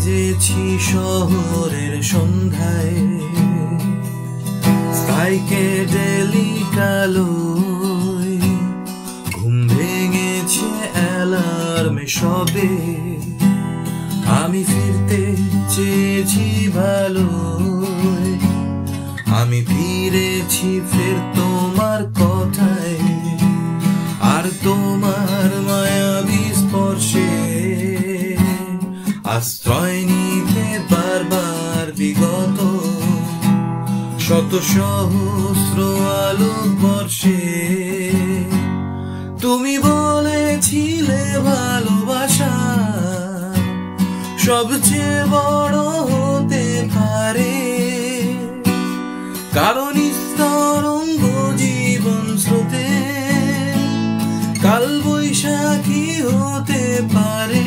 সেজেছি শহরের সন্ধ্যায়, স্কাইকে ডেলি কালোয়, ঘুম ভেঙেছে অ্যালার্মে সবে। আমি ফিরতে চেয়েছি ভালোয়, আমি ফিরেছি ফের তোমার কথায়, আর তোমার মায়াবী স্পর্শে আশ্রয় নিতে বারবার বিগত শত সহস্র আলোকবর্ষে। তুমি বলেছিলে ভালোবাসা সবচেয়ে বড় হতে পারে, কারণ স্তরঙ্গ জীবন স্রোতে কাল বৈশাখী হতে পারে।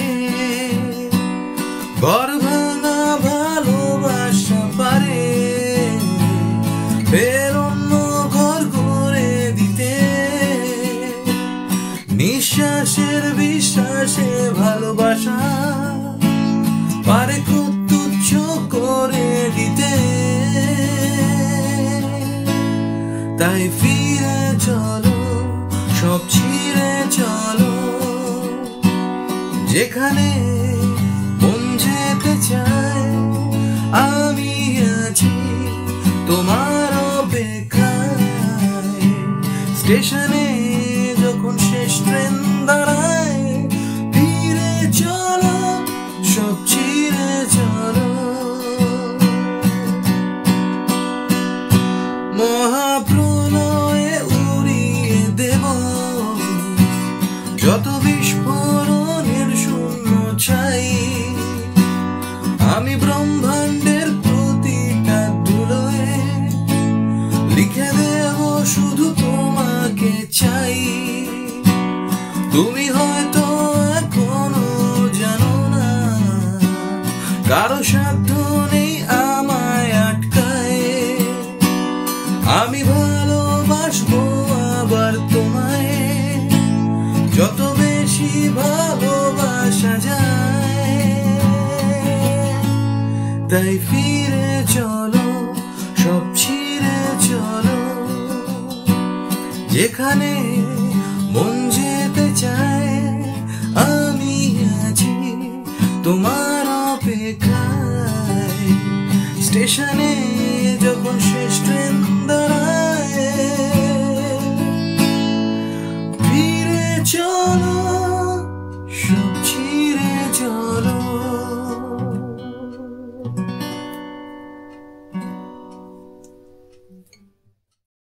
ঘর ভাঙা ভালোবাসা পারে ফের অন্য ঘর করে দিতে, নিঃশ্বাসের বিশ্বাসে ভালোবাসা পারে খুব তুচ্ছ করে দিতে। তাই ফিরে চলো, সব ছিঁড়ে চলো, যেখানে মন যেতে চায়। আমি আছি তোমার অপেক্ষায়, স্টেশনে যখন শেষ ট্রেন দাঁড়ায়। ফিরে চলো, সব ছিঁড়ে চলো, মহাপ্রলয়ে উড়িয়ে দেব যত বিস্ফোরণের শূন্য চাই। আমি ব্রহ্মাণ্ডের প্রতিটা ধুলোয় লিখে দেব শুধু তোমাকে চাই। তুমি হয়তো এখনো জানো না, কারো সাধ্য নেই আমায় আটকায়। আমি ভালোবাসবো আবার তোমায়, যত বেশি ভালোবাসা যায়। তাই ফিরে চলো, সব ছিঁড়ে চলো, যেখানে মন যেতে চায়। আমি আছি তোমার অপেক্ষায়, স্টেশনে যখন শেষ ট্রেন দাঁড়ায়। ফিরে চলো, সব ছিঁড়ে চলো।